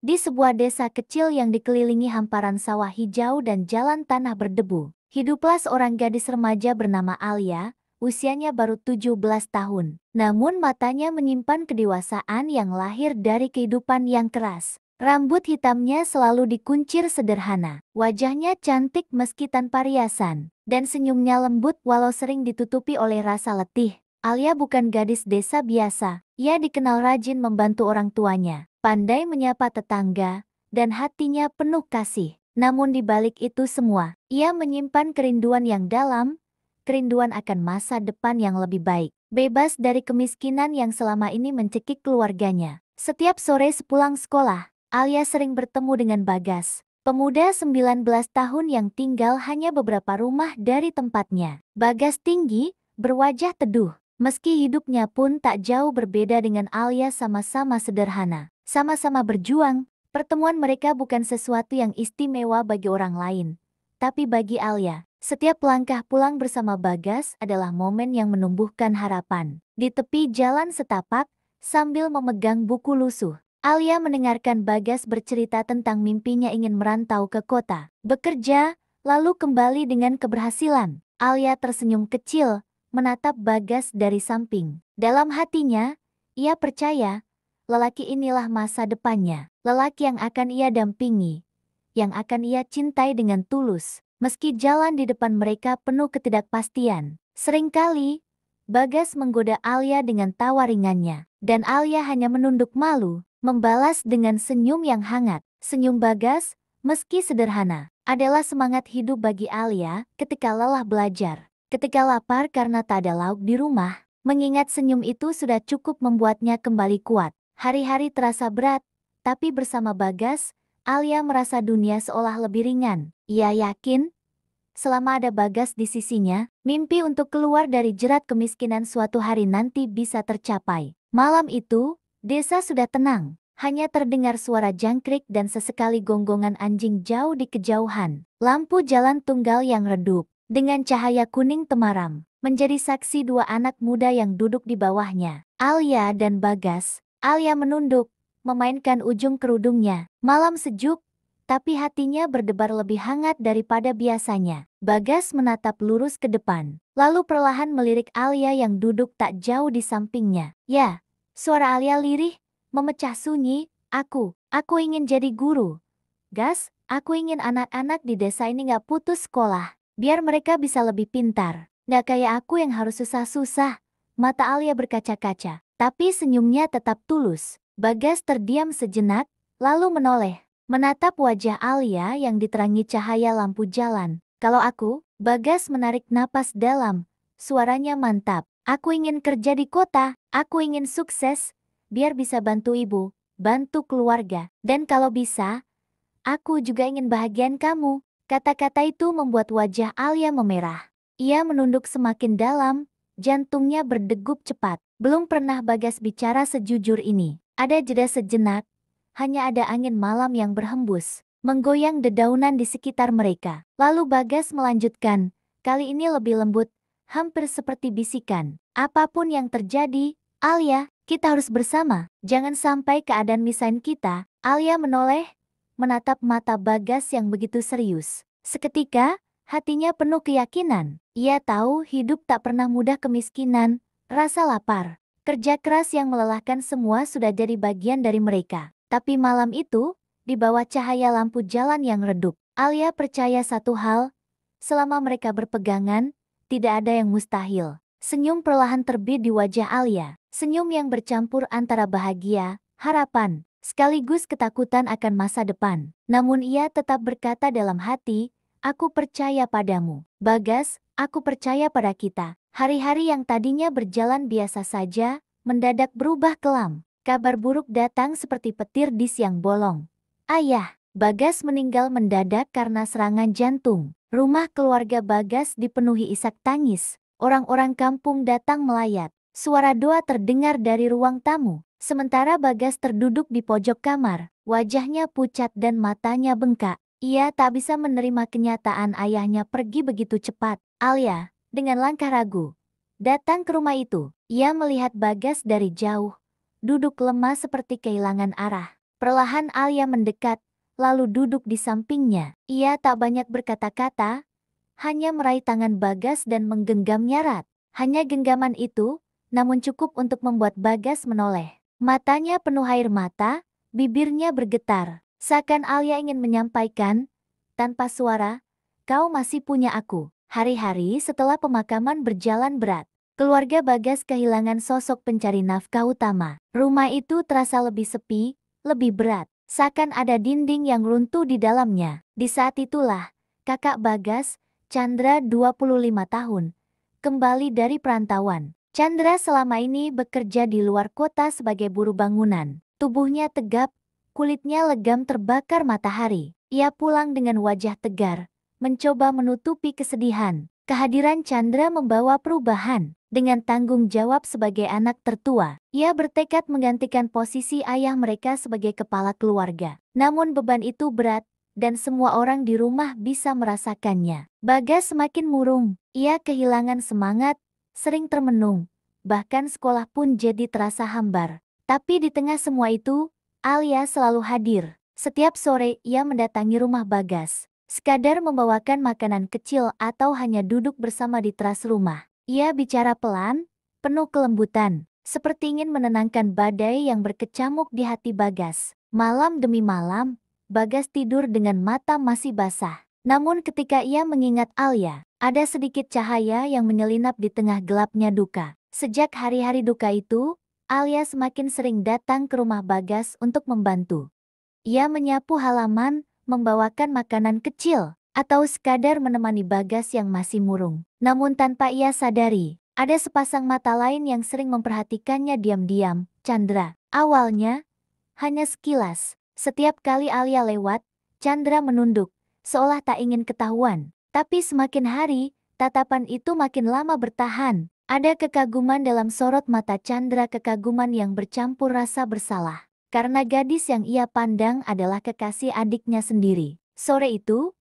Di sebuah desa kecil yang dikelilingi hamparan sawah hijau dan jalan tanah berdebu, hiduplah seorang gadis remaja bernama Alia, usianya baru 17 tahun. Namun matanya menyimpan kedewasaan yang lahir dari kehidupan yang keras. Rambut hitamnya selalu dikuncir sederhana, wajahnya cantik meski tanpa riasan, dan senyumnya lembut walau sering ditutupi oleh rasa letih. Alia bukan gadis desa biasa, ia dikenal rajin membantu orang tuanya, pandai menyapa tetangga, dan hatinya penuh kasih. Namun di balik itu semua, ia menyimpan kerinduan yang dalam, kerinduan akan masa depan yang lebih baik, bebas dari kemiskinan yang selama ini mencekik keluarganya. Setiap sore sepulang sekolah, Alia sering bertemu dengan Bagas, pemuda 19 tahun yang tinggal hanya beberapa rumah dari tempatnya. Bagas tinggi, berwajah teduh. Meski hidupnya pun tak jauh berbeda dengan Alia, sama-sama sederhana, sama-sama berjuang. Pertemuan mereka bukan sesuatu yang istimewa bagi orang lain, tapi bagi Alia, setiap langkah pulang bersama Bagas adalah momen yang menumbuhkan harapan. Di tepi jalan setapak, sambil memegang buku lusuh, Alia mendengarkan Bagas bercerita tentang mimpinya ingin merantau ke kota, bekerja, lalu kembali dengan keberhasilan. Alia tersenyum kecil, menatap Bagas dari samping. Dalam hatinya, ia percaya, lelaki inilah masa depannya, lelaki yang akan ia dampingi, yang akan ia cintai dengan tulus. Meski jalan di depan mereka penuh ketidakpastian, seringkali Bagas menggoda Alia dengan tawa ringannya, dan Alia hanya menunduk malu, membalas dengan senyum yang hangat. Senyum Bagas, meski sederhana, adalah semangat hidup bagi Alia ketika lelah belajar. Ketika lapar karena tak ada lauk di rumah, mengingat senyum itu sudah cukup membuatnya kembali kuat. Hari-hari terasa berat, tapi bersama Bagas, Alia merasa dunia seolah lebih ringan. Ia yakin, selama ada Bagas di sisinya, mimpi untuk keluar dari jerat kemiskinan suatu hari nanti bisa tercapai. Malam itu, desa sudah tenang. Hanya terdengar suara jangkrik dan sesekali gonggongan anjing jauh di kejauhan. Lampu jalan tunggal yang redup, dengan cahaya kuning temaram, menjadi saksi dua anak muda yang duduk di bawahnya, Alia dan Bagas. Alia menunduk, memainkan ujung kerudungnya. Malam sejuk, tapi hatinya berdebar lebih hangat daripada biasanya. Bagas menatap lurus ke depan, lalu perlahan melirik Alia yang duduk tak jauh di sampingnya. Ya, suara Alia lirih, memecah sunyi. Aku ingin jadi guru. Gas, aku ingin anak-anak di desa ini gak putus sekolah, biar mereka bisa lebih pintar. Gak kayak aku yang harus susah-susah. Mata Alia berkaca-kaca, tapi senyumnya tetap tulus. Bagas terdiam sejenak, lalu menoleh, menatap wajah Alia yang diterangi cahaya lampu jalan. Kalau aku, Bagas menarik napas dalam, suaranya mantap. Aku ingin kerja di kota, aku ingin sukses, biar bisa bantu ibu, bantu keluarga, dan kalau bisa, aku juga ingin bahagian kamu. Kata-kata itu membuat wajah Alia memerah. Ia menunduk semakin dalam, jantungnya berdegup cepat. Belum pernah Bagas bicara sejujur ini. Ada jeda sejenak, hanya ada angin malam yang berhembus, menggoyang dedaunan di sekitar mereka. Lalu Bagas melanjutkan, kali ini lebih lembut, hampir seperti bisikan. Apapun yang terjadi, Alia, kita harus bersama. Jangan sampai keadaan misahin kita. Alia menoleh, menatap mata Bagas yang begitu serius. Seketika, hatinya penuh keyakinan. Ia tahu hidup tak pernah mudah. Kemiskinan, rasa lapar, kerja keras yang melelahkan semua sudah jadi bagian dari mereka. Tapi malam itu, di bawah cahaya lampu jalan yang redup, Alia percaya satu hal, selama mereka berpegangan, tidak ada yang mustahil. Senyum perlahan terbit di wajah Alia, senyum yang bercampur antara bahagia, harapan, sekaligus ketakutan akan masa depan. Namun ia tetap berkata dalam hati, aku percaya padamu. Bagas, aku percaya pada kita. Hari-hari yang tadinya berjalan biasa saja, mendadak berubah kelam. Kabar buruk datang seperti petir di siang bolong. Ayah, Bagas meninggal mendadak karena serangan jantung. Rumah keluarga Bagas dipenuhi isak tangis. Orang-orang kampung datang melayat. Suara doa terdengar dari ruang tamu. Sementara Bagas terduduk di pojok kamar, wajahnya pucat dan matanya bengkak. Ia tak bisa menerima kenyataan ayahnya pergi begitu cepat. Alia, dengan langkah ragu, datang ke rumah itu. Ia melihat Bagas dari jauh, duduk lemah seperti kehilangan arah. Perlahan Alia mendekat, lalu duduk di sampingnya. Ia tak banyak berkata-kata, hanya meraih tangan Bagas dan menggenggamnya erat. Hanya genggaman itu, namun cukup untuk membuat Bagas menoleh. Matanya penuh air mata, bibirnya bergetar. Seakan Alia ingin menyampaikan, tanpa suara, kau masih punya aku. Hari-hari setelah pemakaman berjalan berat, keluarga Bagas kehilangan sosok pencari nafkah utama. Rumah itu terasa lebih sepi, lebih berat. Seakan ada dinding yang runtuh di dalamnya. Di saat itulah, kakak Bagas, Chandra 25 tahun, kembali dari perantauan. Chandra selama ini bekerja di luar kota sebagai buruh bangunan. Tubuhnya tegap, kulitnya legam terbakar matahari. Ia pulang dengan wajah tegar, mencoba menutupi kesedihan. Kehadiran Chandra membawa perubahan. Dengan tanggung jawab sebagai anak tertua, ia bertekad menggantikan posisi ayah mereka sebagai kepala keluarga. Namun beban itu berat, dan semua orang di rumah bisa merasakannya. Bagas semakin murung, ia kehilangan semangat, sering termenung, bahkan sekolah pun jadi terasa hambar. Tapi di tengah semua itu, Alia selalu hadir. Setiap sore ia mendatangi rumah Bagas, sekadar membawakan makanan kecil atau hanya duduk bersama di teras rumah. Ia bicara pelan, penuh kelembutan, seperti ingin menenangkan badai yang berkecamuk di hati Bagas. Malam demi malam, Bagas tidur dengan mata masih basah. Namun ketika ia mengingat Alia, ada sedikit cahaya yang menyelinap di tengah gelapnya duka. Sejak hari-hari duka itu, Alia semakin sering datang ke rumah Bagas untuk membantu. Ia menyapu halaman, membawakan makanan kecil, atau sekadar menemani Bagas yang masih murung. Namun tanpa ia sadari, ada sepasang mata lain yang sering memperhatikannya diam-diam, Chandra. Awalnya, hanya sekilas. Setiap kali Alia lewat, Chandra menunduk, seolah tak ingin ketahuan. Tapi semakin hari, tatapan itu makin lama bertahan. Ada kekaguman dalam sorot mata Chandra, kekaguman yang bercampur rasa bersalah. Karena gadis yang ia pandang adalah kekasih adiknya sendiri. Sore itu,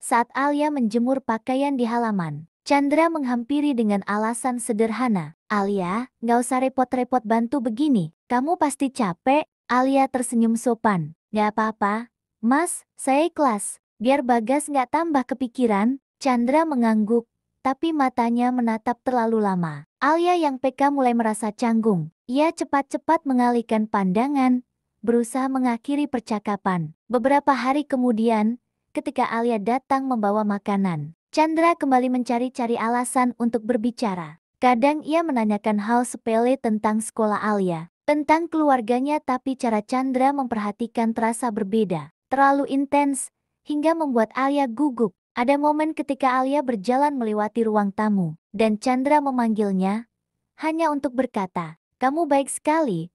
saat Alia menjemur pakaian di halaman, Chandra menghampiri dengan alasan sederhana. Alia, nggak usah repot-repot bantu begini. Kamu pasti capek. Alia tersenyum sopan. Nggak apa-apa, Mas, saya ikhlas. Biar Bagas nggak tambah kepikiran. Chandra mengangguk, tapi matanya menatap terlalu lama. Alia yang peka mulai merasa canggung. Ia cepat-cepat mengalihkan pandangan, berusaha mengakhiri percakapan. Beberapa hari kemudian, ketika Alia datang membawa makanan, Chandra kembali mencari-cari alasan untuk berbicara. Kadang ia menanyakan hal sepele tentang sekolah Alia, tentang keluarganya, tapi cara Chandra memperhatikan terasa berbeda, terlalu intens, hingga membuat Alia gugup. Ada momen ketika Alia berjalan melewati ruang tamu, dan Chandra memanggilnya, hanya untuk berkata, "Kamu baik sekali,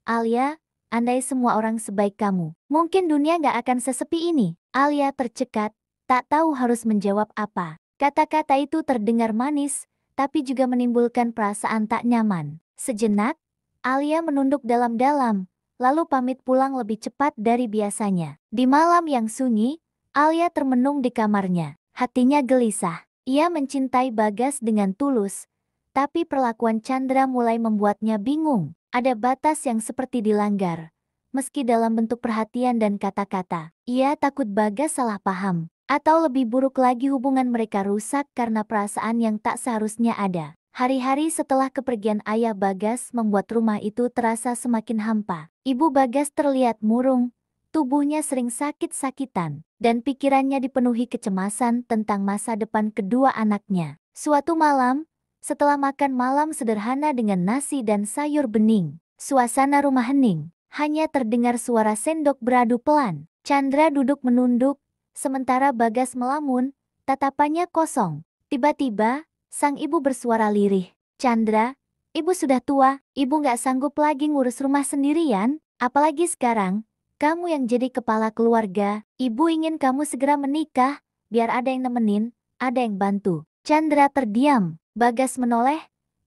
Alia. Andai semua orang sebaik kamu, mungkin dunia gak akan sesepi ini." Alia tercekat, tak tahu harus menjawab apa. Kata-kata itu terdengar manis, tapi juga menimbulkan perasaan tak nyaman. Sejenak, Alia menunduk dalam-dalam, lalu pamit pulang lebih cepat dari biasanya. Di malam yang sunyi, Alia termenung di kamarnya. Hatinya gelisah. Ia mencintai Bagas dengan tulus, tapi perlakuan Chandra mulai membuatnya bingung. Ada batas yang seperti dilanggar, meski dalam bentuk perhatian dan kata-kata. Ia takut Bagas salah paham, atau lebih buruk lagi hubungan mereka rusak karena perasaan yang tak seharusnya ada. Hari-hari setelah kepergian ayah Bagas membuat rumah itu terasa semakin hampa. Ibu Bagas terlihat murung, tubuhnya sering sakit-sakitan, dan pikirannya dipenuhi kecemasan tentang masa depan kedua anaknya. Suatu malam, setelah makan malam sederhana dengan nasi dan sayur bening, suasana rumah hening. Hanya terdengar suara sendok beradu pelan. Chandra duduk menunduk, sementara Bagas melamun, tatapannya kosong. Tiba-tiba, sang ibu bersuara lirih. "Chandra, ibu sudah tua, ibu nggak sanggup lagi ngurus rumah sendirian, apalagi sekarang, kamu yang jadi kepala keluarga. Ibu ingin kamu segera menikah, biar ada yang nemenin, ada yang bantu." Chandra terdiam. Bagas menoleh,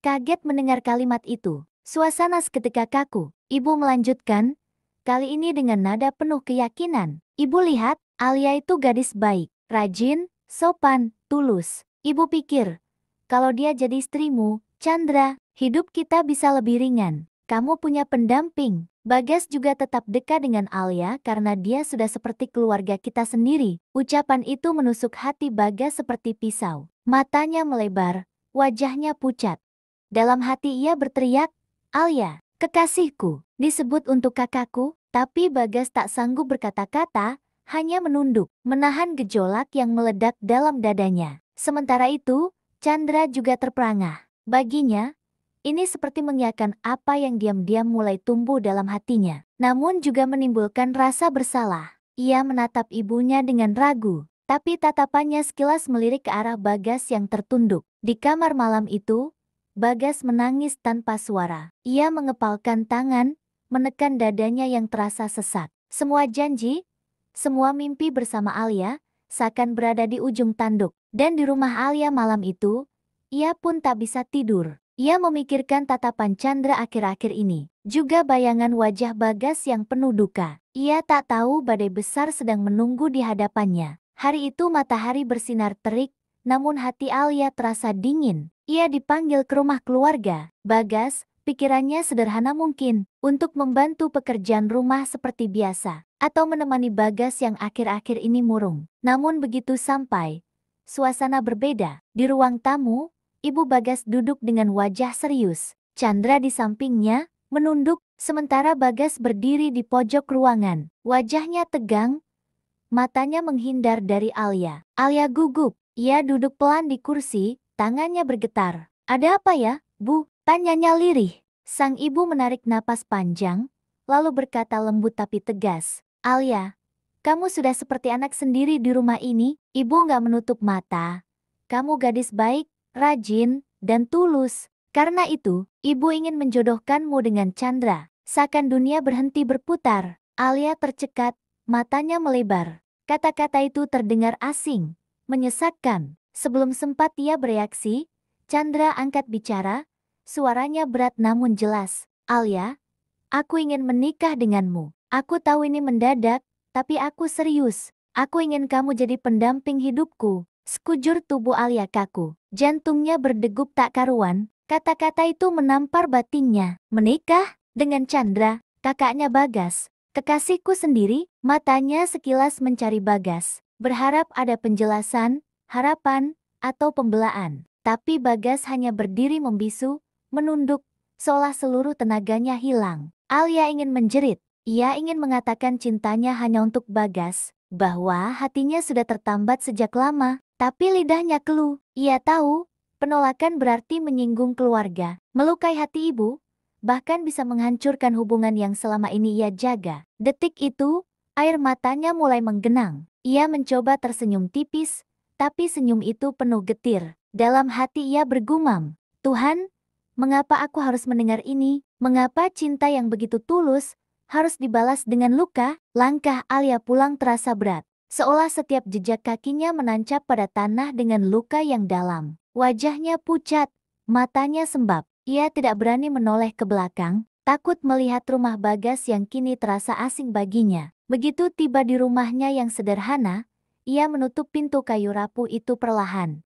kaget mendengar kalimat itu. Suasana seketika kaku. Ibu melanjutkan, kali ini dengan nada penuh keyakinan. "Ibu lihat, Alia itu gadis baik, rajin, sopan, tulus. Ibu pikir, kalau dia jadi istrimu, Chandra, hidup kita bisa lebih ringan. Kamu punya pendamping." Bagas juga tetap dekat dengan Alia karena dia sudah seperti keluarga kita sendiri. Ucapan itu menusuk hati Bagas seperti pisau. Matanya melebar, wajahnya pucat. Dalam hati ia berteriak, "Alia, kekasihku, disebut untuk kakakku." Tapi Bagas tak sanggup berkata-kata, hanya menunduk, menahan gejolak yang meledak dalam dadanya. Sementara itu, Chandra juga terperangah. Baginya, ini seperti mengiyakan apa yang diam-diam mulai tumbuh dalam hatinya. Namun juga menimbulkan rasa bersalah. Ia menatap ibunya dengan ragu, tapi tatapannya sekilas melirik ke arah Bagas yang tertunduk. Di kamar malam itu, Bagas menangis tanpa suara. Ia mengepalkan tangan, menekan dadanya yang terasa sesak. Semua janji, semua mimpi bersama Alia, seakan berada di ujung tanduk. Dan di rumah Alia malam itu, ia pun tak bisa tidur. Ia memikirkan tatapan Chandra akhir-akhir ini. Juga bayangan wajah Bagas yang penuh duka. Ia tak tahu badai besar sedang menunggu di hadapannya. Hari itu matahari bersinar terik, namun hati Alia terasa dingin. Ia dipanggil ke rumah keluarga. Bagas, pikirannya sederhana mungkin, untuk membantu pekerjaan rumah seperti biasa, atau menemani Bagas yang akhir-akhir ini murung. Namun begitu sampai, suasana berbeda. Di ruang tamu, Ibu Bagas duduk dengan wajah serius. Chandra di sampingnya, menunduk, sementara Bagas berdiri di pojok ruangan. Wajahnya tegang, matanya menghindar dari Alia. Alia gugup, ia duduk pelan di kursi, tangannya bergetar. "Ada apa ya, Bu?" tanyanya lirih. Sang ibu menarik napas panjang, lalu berkata lembut tapi tegas, "Alia, kamu sudah seperti anak sendiri di rumah ini." Ibu nggak menutup mata. "Kamu gadis baik, rajin, dan tulus. Karena itu, ibu ingin menjodohkanmu dengan Chandra." Seakan dunia berhenti berputar. Alia tercekat, matanya melebar. Kata-kata itu terdengar asing, menyesakkan. Sebelum sempat ia bereaksi, Chandra angkat bicara, suaranya berat namun jelas. "Alia, aku ingin menikah denganmu. Aku tahu ini mendadak, tapi aku serius. Aku ingin kamu jadi pendamping hidupku." Sekujur tubuh Alia kaku. Jantungnya berdegup tak karuan. Kata-kata itu menampar batinnya. "Menikah? Dengan Chandra, kakaknya Bagas? Kekasihku sendiri?" Matanya sekilas mencari Bagas, berharap ada penjelasan, harapan, atau pembelaan. Tapi Bagas hanya berdiri membisu, menunduk, seolah seluruh tenaganya hilang. Alia ingin menjerit. Ia ingin mengatakan cintanya hanya untuk Bagas, bahwa hatinya sudah tertambat sejak lama. Tapi lidahnya keluh. Ia tahu, penolakan berarti menyinggung keluarga, melukai hati ibu, bahkan bisa menghancurkan hubungan yang selama ini ia jaga. Detik itu, air matanya mulai menggenang. Ia mencoba tersenyum tipis, tapi senyum itu penuh getir. Dalam hati ia bergumam, "Tuhan, mengapa aku harus mendengar ini? Mengapa cinta yang begitu tulus harus dibalas dengan luka?" Langkah Alia pulang terasa berat, seolah setiap jejak kakinya menancap pada tanah dengan luka yang dalam. Wajahnya pucat, matanya sembab. Ia tidak berani menoleh ke belakang, takut melihat rumah Bagas yang kini terasa asing baginya. Begitu tiba di rumahnya yang sederhana, ia menutup pintu kayu rapuh itu perlahan.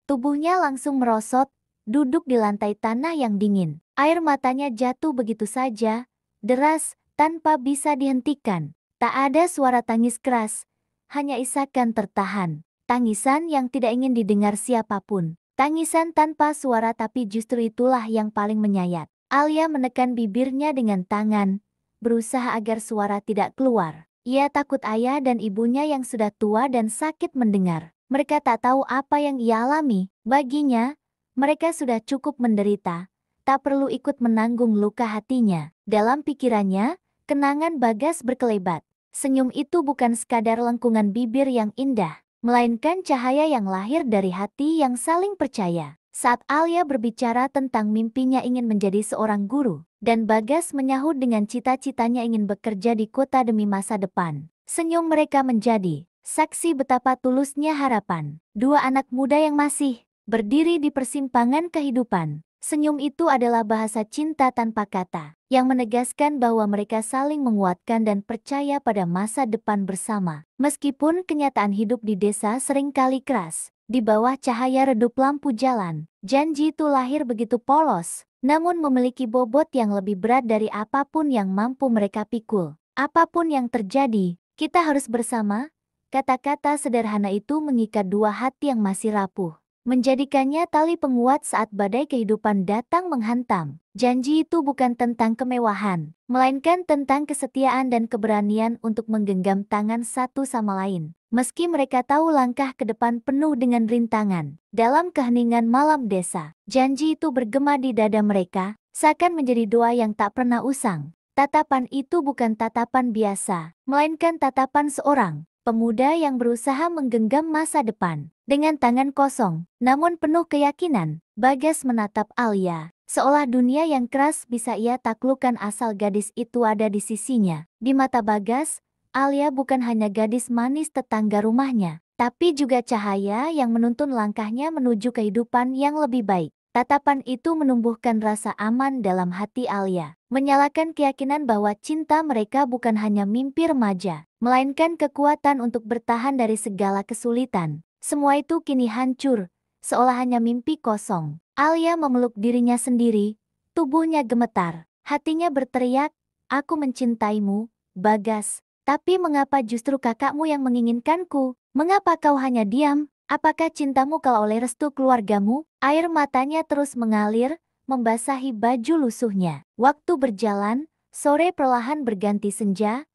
Tubuhnya langsung merosot, duduk di lantai tanah yang dingin. Air matanya jatuh begitu saja, deras, tanpa bisa dihentikan. Tak ada suara tangis keras, hanya isakan tertahan. Tangisan yang tidak ingin didengar siapapun. Tangisan tanpa suara tapi justru itulah yang paling menyayat. Alia menekan bibirnya dengan tangan, berusaha agar suara tidak keluar. Ia takut ayah dan ibunya yang sudah tua dan sakit mendengar. Mereka tak tahu apa yang ia alami. Baginya, mereka sudah cukup menderita, tak perlu ikut menanggung luka hatinya. Dalam pikirannya, kenangan Bagas berkelebat. Senyum itu bukan sekadar lengkungan bibir yang indah, melainkan cahaya yang lahir dari hati yang saling percaya. Saat Alia berbicara tentang mimpinya ingin menjadi seorang guru, dan Bagas menyahut dengan cita-citanya ingin bekerja di kota demi masa depan, senyum mereka menjadi saksi betapa tulusnya harapan. Dua anak muda yang masih berdiri di persimpangan kehidupan. Senyum itu adalah bahasa cinta tanpa kata, yang menegaskan bahwa mereka saling menguatkan dan percaya pada masa depan bersama. Meskipun kenyataan hidup di desa seringkali keras, di bawah cahaya redup lampu jalan, janji itu lahir begitu polos, namun memiliki bobot yang lebih berat dari apapun yang mampu mereka pikul. Apapun yang terjadi, kita harus bersama. Kata-kata sederhana itu mengikat dua hati yang masih rapuh, menjadikannya tali penguat saat badai kehidupan datang menghantam. Janji itu bukan tentang kemewahan, melainkan tentang kesetiaan dan keberanian untuk menggenggam tangan satu sama lain. Meski mereka tahu langkah ke depan penuh dengan rintangan, dalam keheningan malam desa, janji itu bergema di dada mereka, seakan menjadi doa yang tak pernah usang. Tatapan itu bukan tatapan biasa, melainkan tatapan seorang pemuda yang berusaha menggenggam masa depan. Dengan tangan kosong, namun penuh keyakinan, Bagas menatap Alia, seolah dunia yang keras bisa ia taklukkan asal gadis itu ada di sisinya. Di mata Bagas, Alia bukan hanya gadis manis tetangga rumahnya, tapi juga cahaya yang menuntun langkahnya menuju kehidupan yang lebih baik. Tatapan itu menumbuhkan rasa aman dalam hati Alia, menyalakan keyakinan bahwa cinta mereka bukan hanya mimpi remaja, melainkan kekuatan untuk bertahan dari segala kesulitan. Semua itu kini hancur, seolah hanya mimpi kosong. Alia memeluk dirinya sendiri, tubuhnya gemetar, hatinya berteriak, "Aku mencintaimu, Bagas. Tapi mengapa justru kakakmu yang menginginkanku? Mengapa kau hanya diam? Apakah cintamu kalah oleh restu keluargamu?" Air matanya terus mengalir, membasahi baju lusuhnya. Waktu berjalan, sore perlahan berganti senja,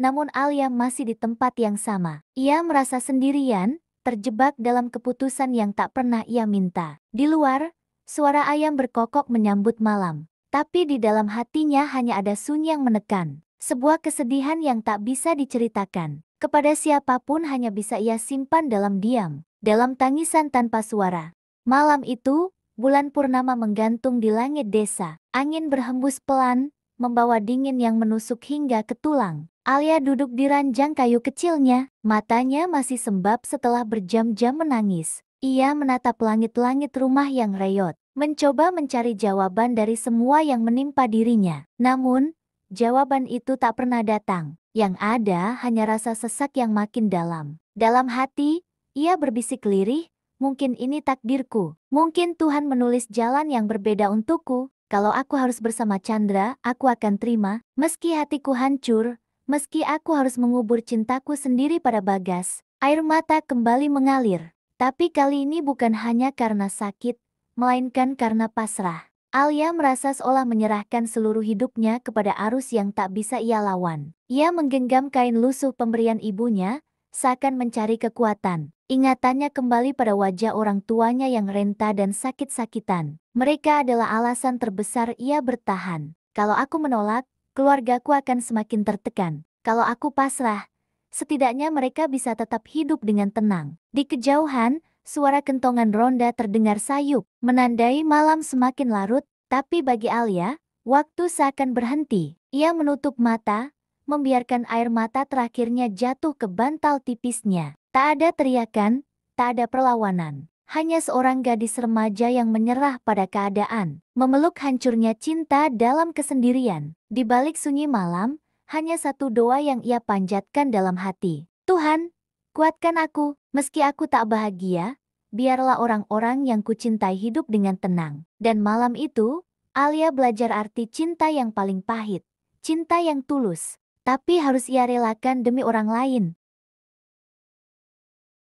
namun Alia masih di tempat yang sama. Ia merasa sendirian, terjebak dalam keputusan yang tak pernah ia minta. Di luar, suara ayam berkokok menyambut malam. Tapi di dalam hatinya hanya ada sunyi yang menekan. Sebuah kesedihan yang tak bisa diceritakan. Kepada siapapun hanya bisa ia simpan dalam diam, dalam tangisan tanpa suara. Malam itu, bulan purnama menggantung di langit desa. Angin berhembus pelan, membawa dingin yang menusuk hingga ke tulang. Alia duduk di ranjang kayu kecilnya, matanya masih sembab setelah berjam-jam menangis. Ia menatap langit-langit rumah yang reyot, mencoba mencari jawaban dari semua yang menimpa dirinya. Namun, jawaban itu tak pernah datang. Yang ada hanya rasa sesak yang makin dalam. Dalam hati, ia berbisik lirih, "Mungkin ini takdirku. Mungkin Tuhan menulis jalan yang berbeda untukku. Kalau aku harus bersama Chandra, aku akan terima, meski hatiku hancur. Meski aku harus mengubur cintaku sendiri pada Bagas." Air mata kembali mengalir. Tapi kali ini bukan hanya karena sakit, melainkan karena pasrah. Alia merasa seolah menyerahkan seluruh hidupnya kepada arus yang tak bisa ia lawan. Ia menggenggam kain lusuh pemberian ibunya, seakan mencari kekuatan. Ingatannya kembali pada wajah orang tuanya yang renta dan sakit-sakitan. Mereka adalah alasan terbesar ia bertahan. Kalau aku menolak, keluargaku akan semakin tertekan. Kalau aku pasrah, setidaknya mereka bisa tetap hidup dengan tenang. Di kejauhan, suara kentongan ronda terdengar sayup, menandai malam semakin larut, tapi bagi Alia, waktu seakan berhenti. Ia menutup mata, membiarkan air mata terakhirnya jatuh ke bantal tipisnya. Tak ada teriakan, tak ada perlawanan. Hanya seorang gadis remaja yang menyerah pada keadaan, memeluk hancurnya cinta dalam kesendirian. Di balik sunyi malam, hanya satu doa yang ia panjatkan dalam hati. "Tuhan, kuatkan aku, meski aku tak bahagia, biarlah orang-orang yang kucintai hidup dengan tenang." Dan malam itu, Alia belajar arti cinta yang paling pahit. Cinta yang tulus, tapi harus ia relakan demi orang lain.